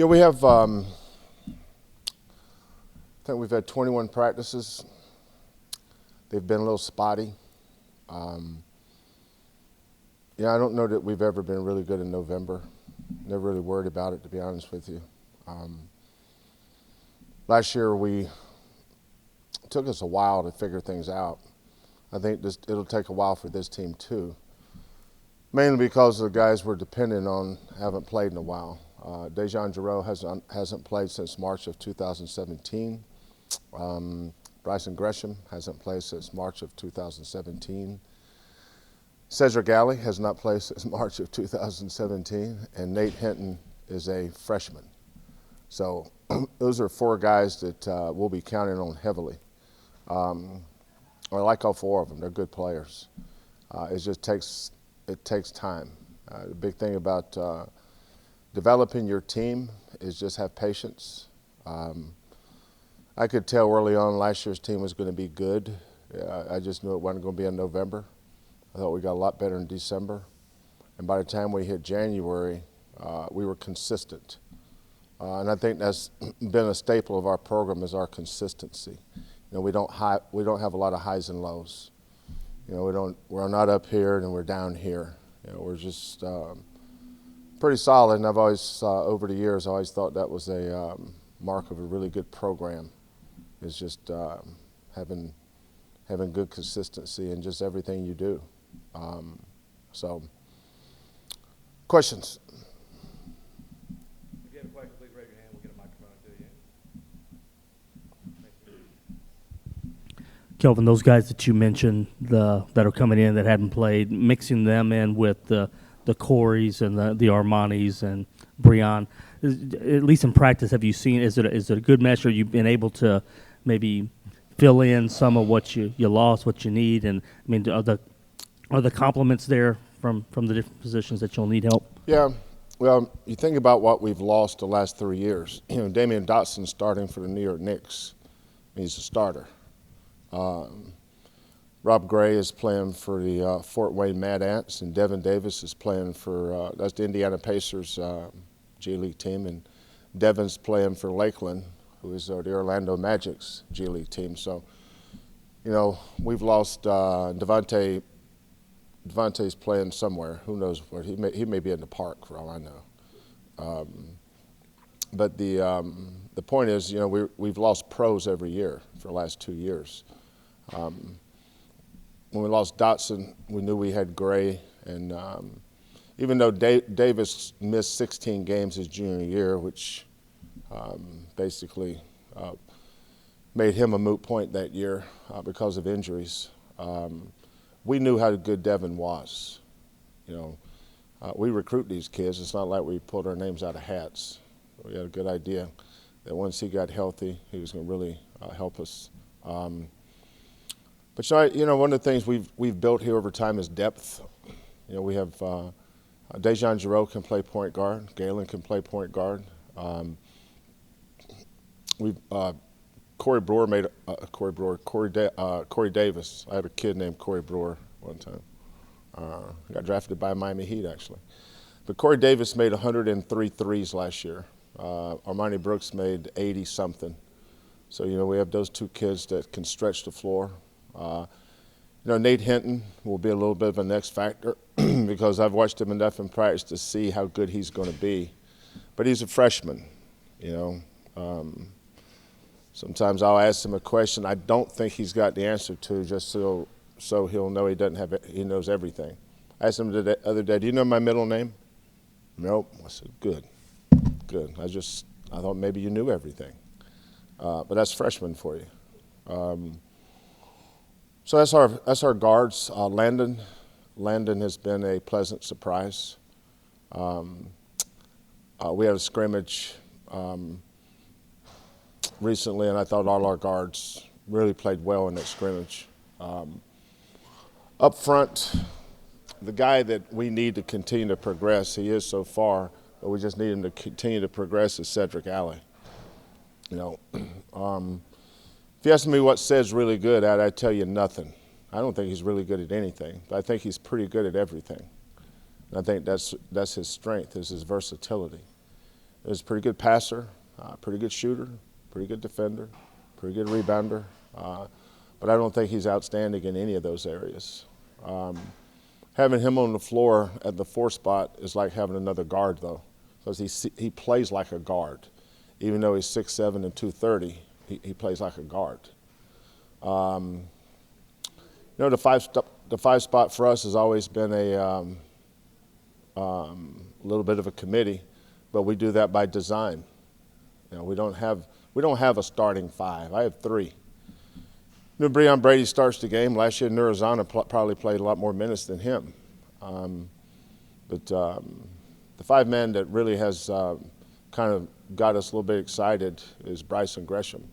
Yeah, we have, I think we've had 21 practices. They've been a little spotty. I don't know that we've ever been really good in November. Never really worried about it, to be honest with you. Last year, it took us a while to figure things out. I think it'll take a while for this team, too. Mainly because the guys we're dependent on haven't played in a while. Dejan Giroux hasn't played since March of 2017. Bryson Gresham hasn't played since March of 2017. Cedric Alley has not played since March of 2017, and Nate Hinton is a freshman. So those are four guys that we'll be counting on heavily. I like all four of them. They're good players. It takes time. The big thing about developing your team is just have patience. I could tell early on last year's team was going to be good. I just knew it wasn't going to be in November. I thought we got a lot better in December. And by the time we hit January, we were consistent. And I think that's been a staple of our program is our consistency. We don't have a lot of highs and lows. We're not up here and we're down here. We're just pretty solid. And I've always, over the years, I always thought that was a mark of a really good program. Is just having good consistency in just everything you do. Questions? If you have a question, please raise your hand. We'll get a microphone to you. Kelvin, those guys that you mentioned that are coming in that hadn't played, mixing them in with the Coreys and the Armanis and Breon, at least in practice, have you seen, is it a good measure? You've been able to maybe fill in some of what you lost, what you need, and I mean, are the compliments there from the different positions that you'll need help? Yeah, well, you think about what we've lost the last 3 years. Damian Dotson starting for the New York Knicks. He's a starter. Rob Gray is playing for the Fort Wayne Mad Ants, and Devin Davis is playing for that's the Indiana Pacers G League team, and Devin's playing for Lakeland, who is the Orlando Magic's G League team. So, we've lost Devontae's playing somewhere. Who knows where? He may be in the park for all I know. But the point is, we've lost pros every year for the last 2 years. When we lost Dotson, we knew we had Gray, and even though Davis missed 16 games his junior year, which basically made him a moot point that year because of injuries. We knew how good Devin was. We recruit these kids. It's not like we pulled our names out of hats. We had a good idea that once he got healthy, he was going to really help us. But one of the things we've built here over time is depth. We have Dejan Giroux can play point guard. Galen can play point guard. Corey Davis. I had a kid named Corey Brewer one time. Got drafted by Miami Heat, actually. But Corey Davis made 103 threes last year. Armani Brooks made 80-something. So, we have those two kids that can stretch the floor. Nate Hinton will be a little bit of an X factor because I've watched him enough in practice to see how good he's going to be. But he's a freshman, Sometimes I'll ask him a question I don't think he's got the answer to, just so he'll know he knows everything. I asked him the other day, "Do you know my middle name?" "Nope." I said, "Good. I thought maybe you knew everything." But that's freshman for you. So that's our guards. Landon has been a pleasant surprise. We had a scrimmage recently, and I thought all our guards really played well in that scrimmage. Up front, the guy that we need to continue to progress, he is so far, but we just need him to continue to progress, is Cedric Alley. If you ask me what Ced's really good at, I'd tell you nothing. I don't think he's really good at anything, but I think he's pretty good at everything. And I think that's his strength, is his versatility. is a pretty good passer, pretty good shooter, pretty good defender, pretty good rebounder. But I don't think he's outstanding in any of those areas. Having him on the floor at the 4 spot is like having another guard, though, because he plays like a guard. Even though he's 6'7" and 230, he plays like a guard. The 5 spot for us has always been a little bit of a committee, but we do that by design. We don't have a starting 5. I have 3. Breon Brady starts the game. Last year, Nurazana probably played a lot more minutes than him. But the 5-man that really has kind of got us a little bit excited is Bryson Gresham.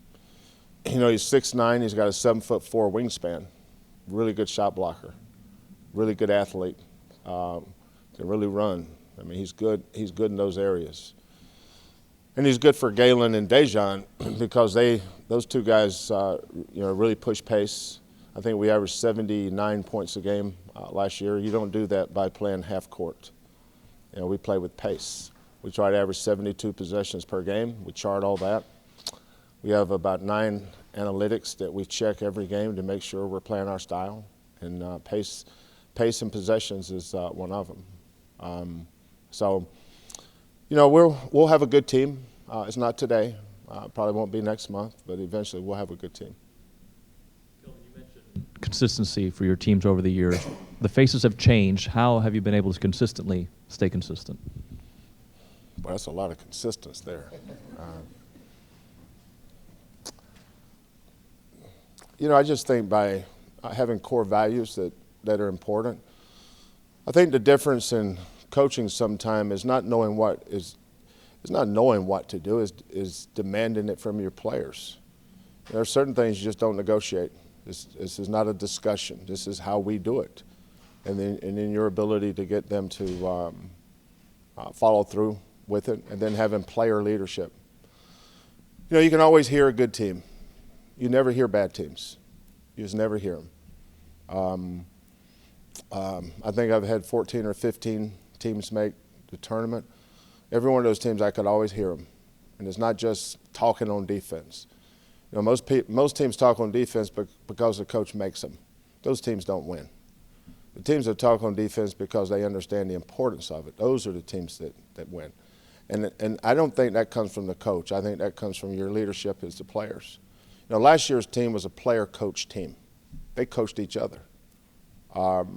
He's 6'9". He's got a 7'4" wingspan. Really good shot blocker. Really good athlete. Can really run. I mean, he's good. He's good in those areas. And he's good for Galen and Dejan because those 2 guys, really push pace. I think we averaged 79 points a game last year. You don't do that by playing half court. We play with pace. We try to average 72 possessions per game. We chart all that. We have about 9 analytics that we check every game to make sure we're playing our style. And pace and possessions is one of them. We'll have a good team. It's not today. Probably won't be next month, but eventually we'll have a good team. Kelvin, you mentioned consistency for your teams over the years. The faces have changed. How have you been able to consistently stay consistent? Well, that's a lot of consistency there. I just think by having core values that are important. I think the difference in coaching sometimes is not knowing what to do, is demanding it from your players. There are certain things you just don't negotiate. This is not a discussion. This is how we do it. And then your ability to get them to follow through with it, and then having player leadership. You can always hear a good team. You never hear bad teams. You just never hear them. I think I've had 14 or 15 teams make the tournament. Every one of those teams, I could always hear them. And it's not just talking on defense. Most teams talk on defense because the coach makes them. Those teams don't win. The teams that talk on defense because they understand the importance of it, those are the teams that win. And I don't think that comes from the coach. I think that comes from your leadership as the players. Last year's team was a player-coach team. They coached each other. And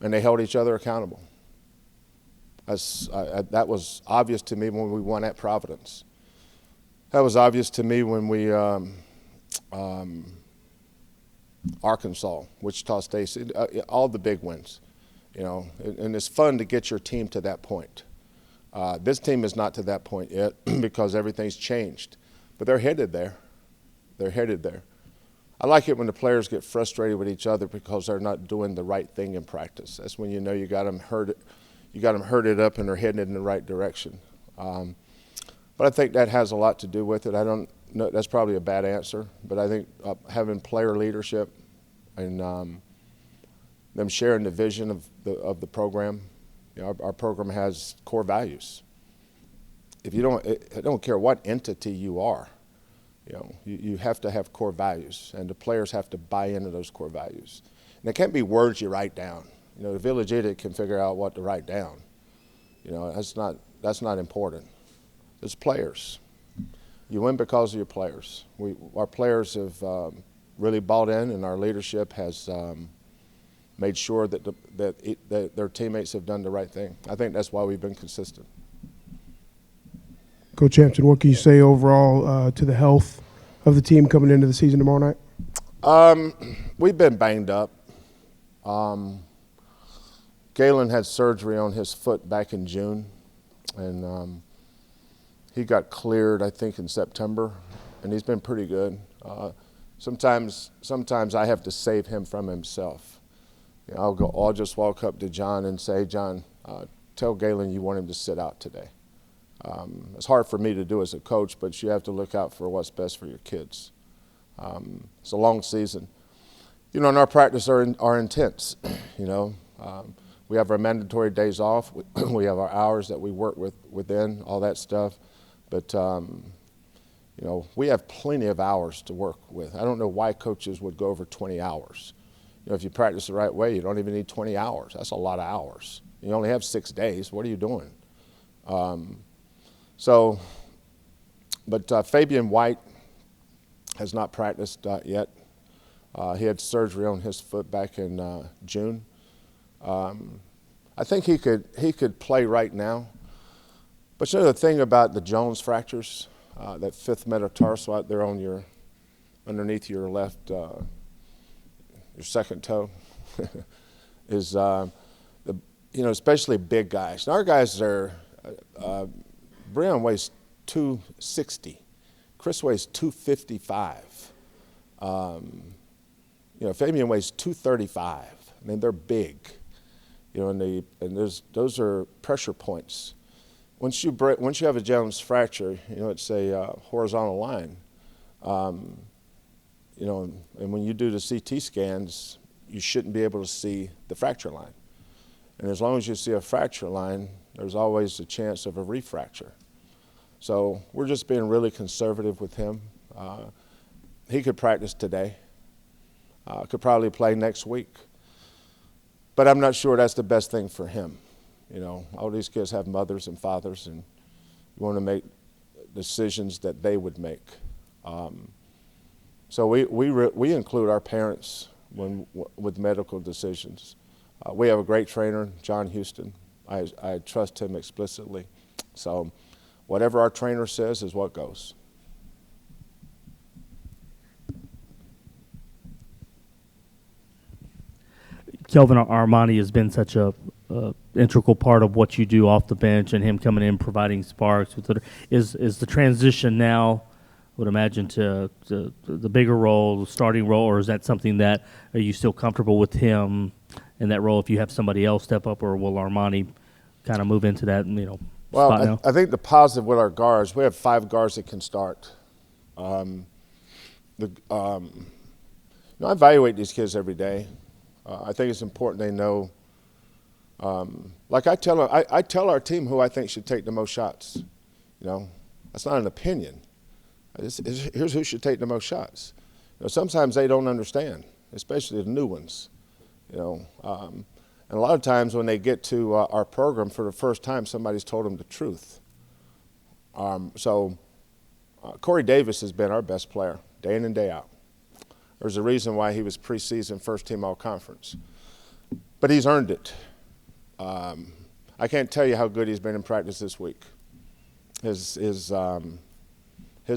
they held each other accountable. That was obvious to me when we won at Providence. That was obvious to me when we Arkansas, Wichita State, all the big wins. And it's fun to get your team to that point. This team is not to that point yet because everything's changed. But they're headed there. They're headed there. I like it when the players get frustrated with each other because they're not doing the right thing in practice. That's when you got them herded up and they're heading in the right direction. But I think that has a lot to do with it. I don't know, that's probably a bad answer, but I think having player leadership and them sharing the vision of the program. Our program has core values. If you don't, I don't care what entity you are. You have to have core values, and the players have to buy into those core values. And it can't be words you write down. The village idiot can figure out what to write down. That's not important. It's players. You win because of your players. Our players have really bought in, and our leadership has made sure that their teammates have done the right thing. I think that's why we've been consistent. Coach Sampson, what can you say overall to the health of the team coming into the season tomorrow night? We've been banged up. Galen had surgery on his foot back in June, and he got cleared, I think, in September, and he's been pretty good. Sometimes I have to save him from himself. I'll just walk up to John and say, John, tell Galen you want him to sit out today. It's hard for me to do as a coach, but you have to look out for what's best for your kids. It's a long season. And our practice are intense. we have our mandatory days off. We have our hours that we work within, all that stuff. But, you know, we have plenty of hours to work with. I don't know why coaches would go over 20 hours. You know, if you practice the right way, you don't even need 20 hours. That's a lot of hours. You only have 6 days. What are you doing? But Fabian White has not practiced yet. He had surgery on his foot back in June. I think he could play right now. But you know the thing about the Jones fractures, that fifth metatarsal out there on underneath your left, your second toe, is especially big guys. And our guys are, Breon weighs 260, Chris weighs 255. Fabian weighs 235. I mean, they're big. And those are pressure points. Once you have a Jones fracture, it's a horizontal line. And when you do the CT scans, you shouldn't be able to see the fracture line. And as long as you see a fracture line, there's always a chance of a refracture. So we're just being really conservative with him. He could practice today. Could probably play next week. But I'm not sure that's the best thing for him. All these kids have mothers and fathers, and you want to make decisions that they would make. So we include our parents with medical decisions. We have a great trainer, John Houston. I trust him explicitly. So whatever our trainer says is what goes. Kelvin, Armani has been such a integral part of what you do off the bench, and him coming in providing sparks. Is the transition now, I would imagine, to the bigger role, the starting role, or is that something that are you still comfortable with him in that role if you have somebody else step up, or will Armani kind of move into that spot now? I think the positive with our guards, we have 5 guards that can start. I evaluate these kids every day. I think it's important they know. Like I tell our team who I think should take the most shots. That's not an opinion. Here's who should take the most shots. Sometimes they don't understand, especially the new ones. And a lot of times when they get to our program for the first time, somebody's told them the truth. Corey Davis has been our best player day in and day out. There's a reason why he was preseason first-team all-conference. But he's earned it. I can't tell you how good he's been in practice this week. His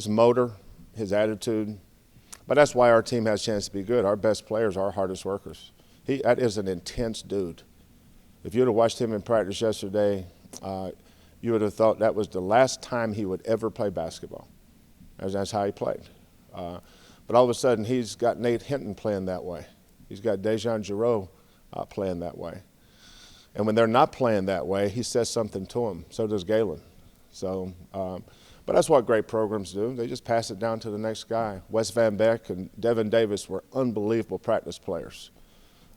motor, his attitude. But that's why our team has a chance to be good. Our best players are our hardest workers. That is an intense dude. If you would have watched him in practice yesterday, you would have thought that was the last time he would ever play basketball. That's how he played. But all of a sudden, he's got Nate Hinton playing that way. He's got Dejan Giroux playing that way. And when they're not playing that way, he says something to them. So does Galen. But that's what great programs do. They just pass it down to the next guy. Wes Van Beck and Devin Davis were unbelievable practice players.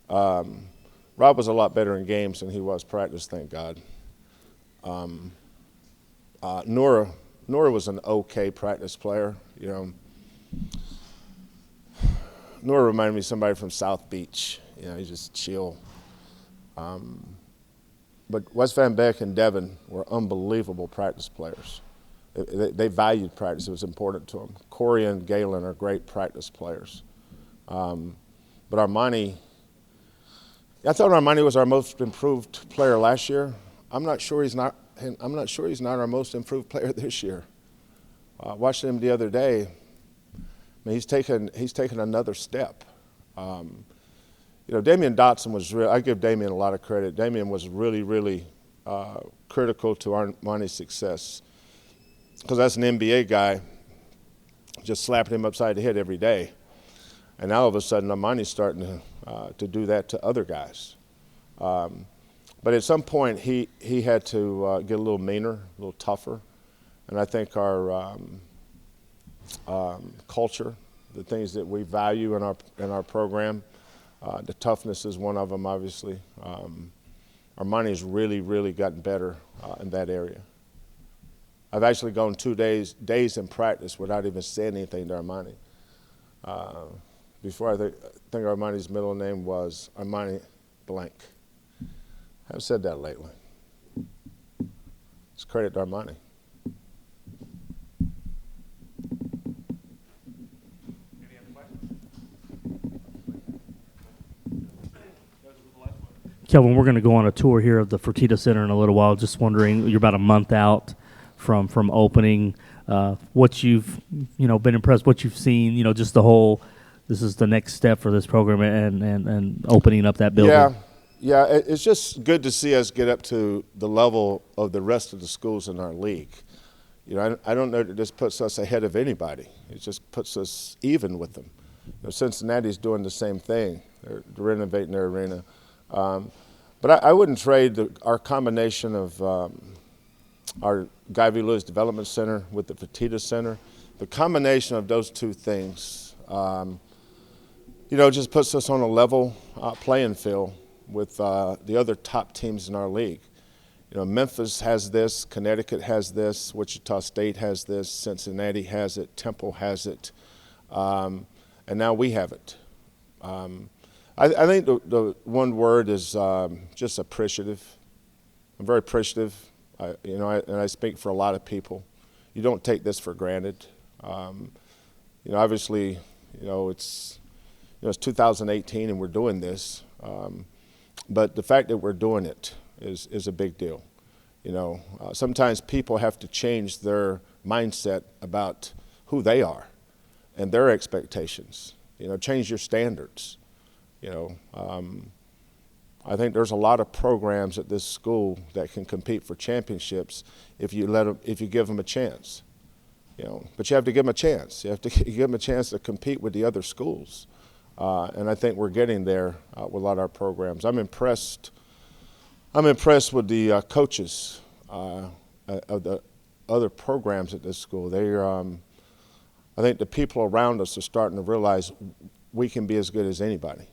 Rob was a lot better in games than he was practice, thank God. Nora was an okay practice player, Nora reminded me of somebody from South Beach. He's just chill. But Wes Van Beck and Devin were unbelievable practice players. They valued practice. It was important to them. Corey and Galen are great practice players. But Armani, I thought Armani was our most improved player last year. I'm not sure he's not our most improved player this year. Watching him the other day, he's taken another step. Damian Dotson was I give Damian a lot of credit. Damian was really, really critical to Armani's success because that's an NBA guy, just slapping him upside the head every day. And now all of a sudden, Armani's starting to do that to other guys. But at some point, he had to get a little meaner, a little tougher. And I think our culture, the things that we value in our program, the toughness is one of them, obviously. Armani's really, really gotten better in that area. I've actually gone 2 days in practice without even saying anything to Armani. Before I think Armani's middle name was Armani blank. I haven't said that lately. It's credit to Armani. Any other questions? Kelvin, we're going to go on a tour here of the Fertitta Center in a little while. Just wondering, you're about a month out from opening. What you've been impressed, what you've seen, just the whole. This is the next step for this program and opening up that building. Yeah, it's just good to see us get up to the level of the rest of the schools in our league. I don't know that this puts us ahead of anybody. It just puts us even with them. Cincinnati's doing the same thing. They're renovating their arena. But I wouldn't trade our combination of our Guy V. Lewis Development Center with the Fertitta Center. The combination of those two things, just puts us on a level playing field with the other top teams in our league. Memphis has this, Connecticut has this, Wichita State has this, Cincinnati has it, Temple has it, and now we have it. I think the one word is just appreciative. I'm very appreciative. And I speak for a lot of people. You don't take this for granted. Obviously, it's 2018 and we're doing this. But the fact that we're doing it is a big deal. Sometimes people have to change their mindset about who they are and their expectations. Change your standards. I think there's a lot of programs at this school that can compete for championships if you give them a chance. But you have to give them a chance. You have to give them a chance to compete with the other schools. And I think we're getting there with a lot of our programs. I'm impressed with the coaches of the other programs at this school. I think the people around us are starting to realize we can be as good as anybody.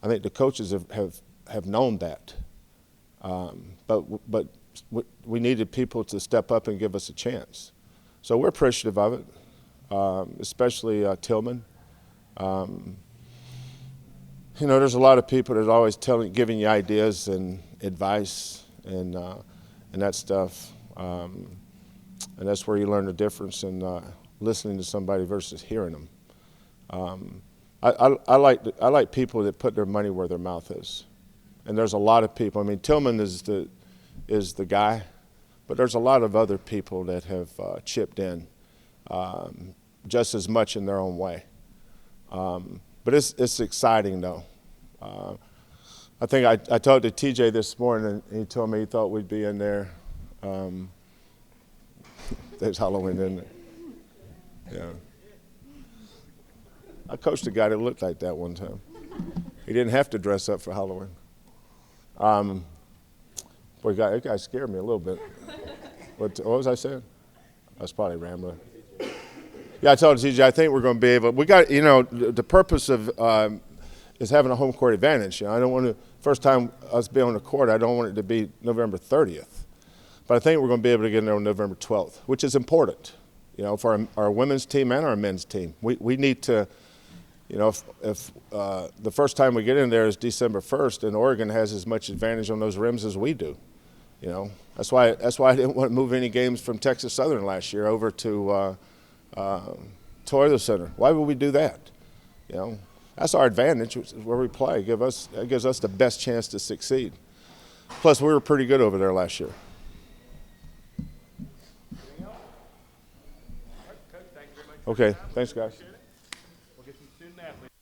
I think the coaches have known that, but we needed people to step up and give us a chance. So we're appreciative of it, especially Tillman. There's a lot of people that are always giving you ideas and advice and that stuff, and that's where you learn the difference in listening to somebody versus hearing them. I like people that put their money where their mouth is, and there's a lot of people. I mean, Tillman is the guy, but there's a lot of other people that have chipped in just as much in their own way. But it's exciting though. I think I talked to TJ this morning, and he told me he thought we'd be in there. There's Halloween, isn't it? Yeah. I coached a guy that looked like that one time. He didn't have to dress up for Halloween. Boy, that guy scared me a little bit. What was I saying? I was probably rambling. Yeah, I told TJ, I think we're going to be able. We got, the purpose of is having a home court advantage. I don't want to. First time us being on the court, I don't want it to be November 30th. But I think we're going to be able to get in there on November 12th, which is important. For our women's team and our men's team, we need to. If the first time we get in there is December 1st, and Oregon has as much advantage on those rims as we do, that's why I didn't want to move any games from Texas Southern last year over to Toyota Center. Why would we do that? That's our advantage, where we play. It gives us the best chance to succeed. Plus, we were pretty good over there last year. Anything else? All right, Coach, thank you very much. Okay, thanks, guys. We'll get some student athletes.